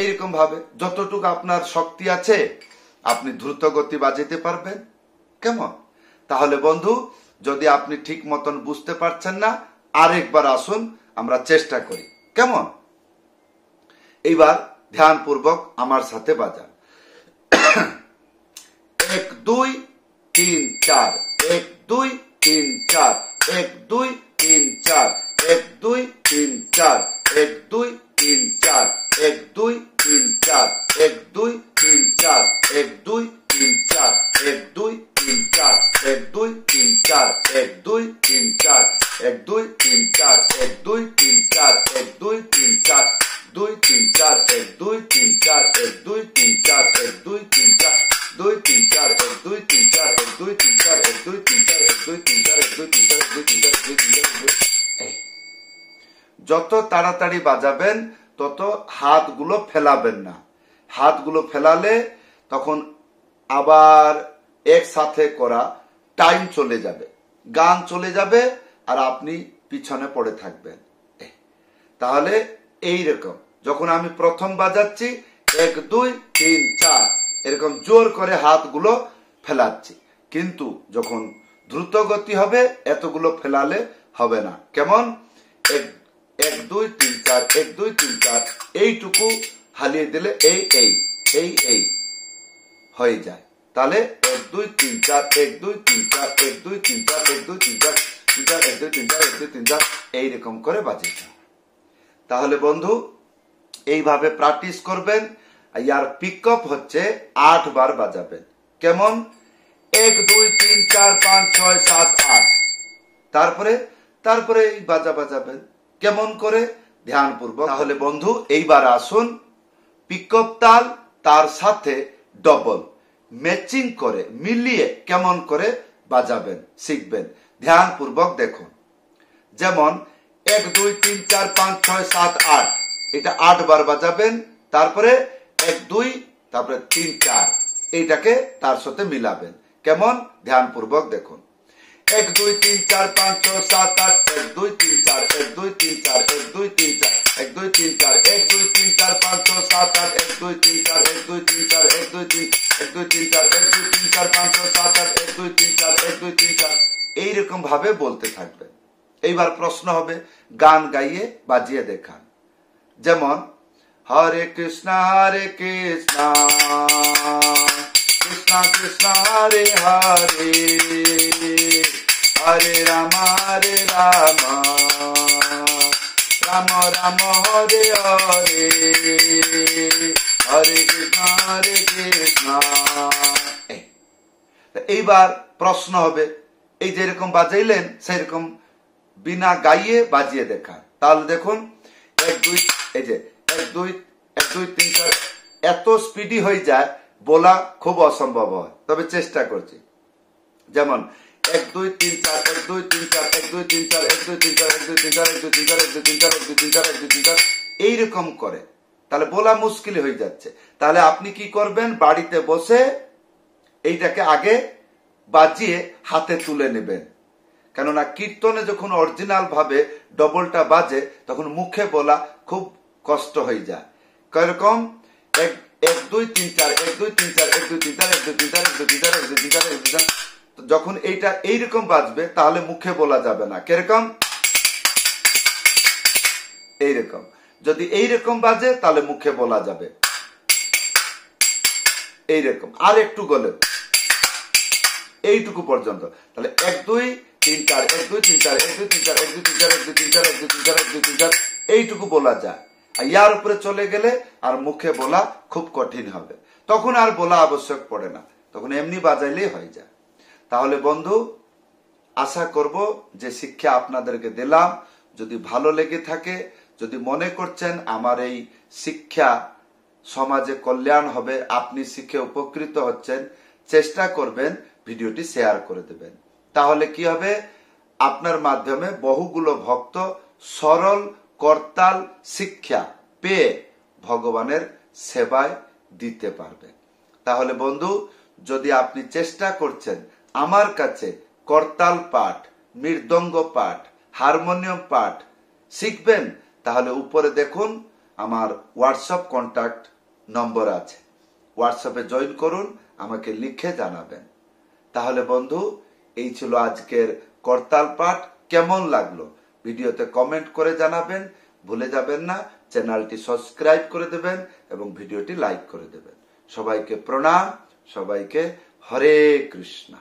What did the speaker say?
এইরকম ভাবে যতটুকু আপনার শক্তি আছে আপনি দ্রুত গতি বাজাতে পারবেন। কেমন? তাহলে বন্ধু, যদি আপনি ঠিক মতন বুঝতে পারছেন না, আরেকবার আসুন আমরা চেষ্টা করি। কেমন? এইবার ধ্যানপূর্বক আমার সাথে বাজান। 1 2 3 4, 1 2 3 4, 1 2 3 4, 1 2 3 4, 1 2 3 4, 1 2 3 4, 1 2 3 4, 1 2 3 4, 1 2 3 4, 1 2 3 4, 1 2 3 4, 1 2 3 4, 1 2 3 4, 1 2 3 4, 2 3 4, 1 2 3 4, 1 2 3 4, 1 2 3 4, 2 3 4, 1 2 3 4, 1 2 3 4, 1 2 3 4, 1 2 3 4, 1 2 3 4, 1 2 3 4, 1 2 3 4, 1 2 3 4। যত তাড়াতাড়ি বাজাবেন তত হাতগুলো ফেলাবেন না। হাতগুলো ফেলালে তখন আবার একসাথে করা টাইম চলে যাবে, গান চলে যাবে, আর আপনি পিছনে পড়ে থাকবেন। তাহলে এই রকম যখন আমি প্রথম বাজাচ্ছি 1 2 3 4 এরকম জোর করে হাতগুলো ফেলাচ্ছি, কিন্তু যখন দ্রুত গতি হবে এতগুলো ফেলালে হবে না। কেমন 1 2 3 4 1 2 3 4 এইটুকু হালিয়ে দিলে এই এই এই এই হয়ে যায়। তাহলে 1 2 3 4 1 2 3 4 1 2 3 4 1 2 3 4 3 4 1 2 3 4 1 2 3 4 এইরকম করে বাজাতে। তাহলে বন্ধু এইভাবে প্র্যাকটিস করবেন। ইয়ার পিকআপ হচ্ছে 8 বার বাজাবেন। কেমন 1 2 3 4 5 6 7 8, তারপরে এই বাজাবেন কেমন করে ধ্যানপূর্বক। তাহলে বন্ধু এইবার আসুন পিকআপ তাল তার সাথে ডবল ম্যাচিং করে মিলিয়ে কেমন করে বাজাবেন শিখবেন। ধ্যানপূর্বক দেখুন। যেমন 1 2 3 4 5 6 7 8 এটা 8 বার বাজাবেন, তারপরে 1 2 তারপরে 3 4 এইটাকে তার সাথে মিলাবেন। কেমন ধ্যানপূর্বক দেখুন। 1 2 3 4 5 6 7 8 1 2 3 4 1 2 3 4 1 2 3 4 1 2 3 4 1 2 3 4 5 6 7 8 1 2 3 4 1 2 3 4 1 2 3 1 2 3 4 1 2 3 4 5 6 7 8 1 2 3 4 1 2 3 4 এইরকম ভাবে বলতে থাকবেন। এইবার প্রশ্ন হবে গান গাইয়ে বাজিয়ে দেখান। যেমন হরে কৃষ্ণ কৃষ্ণ কৃষ্ণ হরে হরে হরে রাম রাম রাম হরে হরে হরে কৃষ্ণ। এইবার প্রশ্ন হবে এই যেরকম বাজাইলেন সেরকম বিনা গাইয়ে বাজিয়ে দেখান। তাহলে দেখুন 1 2 এই যে 1 2 1 2 3 4 এত স্পিডি হয়ে যায় বলা খুব অসম্ভব হয়, তবে চেষ্টা করছি। যেমন 1 2 3 4 1 2 3 4 1 2 3 4 1 2 3 4 1 2 3 4 1 2 3 4 1 2 3 4 1 2 3 4 1 2 3 4 এইরকম করে তাহলে বলা মুশকিল হয়ে যাচ্ছে। তাহলে আপনি কি করবেন, বাড়িতে বসে এইটাকে আগে বাজিয়ে হাতে তুলে নেবেন। কেননা কীর্তনে যখন অরিজিনাল ভাবে ডবলটা বাজে তখন মুখে বলা খুব কষ্ট হয়ে যায়। কিরকম 1 2 3 4 1 2 3 4 1 2 3 4 1 2 3 4 1 2 3 4 1 2 3 4 1 2 3 4 যখন এইটা এইরকম বাজবে তাহলে মুখে বলা যাবে না। কিরকম এইরকম, যদি এইরকম বাজে তাহলে মুখে বলা যাবে এইরকম। আর একটু গলে এইটুকু পর্যন্ত, তাহলে 1 2 3 4 1 2 3 4 1 2 3 4 1 2 3 4 1 2 3 4 1 2 3 4 1 2 3 4 এইটুকু বলা যায়। আর ইয়ার উপরে চলে গেলে আর মুখে বলা খুব কঠিন হবে, তখন আর বলা আবশ্যক পড়ে না, তখন এমনি বাজাইলেই হয়ে যায়। তাহলে বন্ধু আশা করব যে শিক্ষা আপনাদেরকে দিলাম যদি ভালো লেগে থাকে, যদি মনে করছেন আমার এই শিক্ষা সমাজে কল্যাণ হবে, আপনি শিখে উপকৃত হচ্ছেন, চেষ্টা করবেন ভিডিওটি শেয়ার করে দেবেন। তাহলে কি হবে, আপনার মাধ্যমে বহুগুলো ভক্ত সরল করতাল শিক্ষা পেয়ে ভগবানের সেবায় দিতে পারবে। তাহলে বন্ধু যদি আপনি চেষ্টা করছেন আমার কাছে করতাল পাঠ, মৃদঙ্গ পাঠ, হারমোনিয়াম পাঠ শিখবেন, তাহলে উপরে দেখুন আমার হোয়াটসঅ্যাপ কন্ট্যাক্ট নম্বর আছে, হোয়াটসঅ্যাপে জয়েন করুন, আমাকে লিখে জানাবেন। তাহলে বন্ধু এই ছিল আজকের করতাল পাঠ। কেমন লাগলো ভিডিওতে কমেন্ট করে জানাবেন, ভুলে যাবেন না চ্যানেলটি সাবস্ক্রাইব করে দেবেন এবং ভিডিওটি লাইক করে দেবেন। সবাইকে প্রণাম, সবাইকে হরে কৃষ্ণ।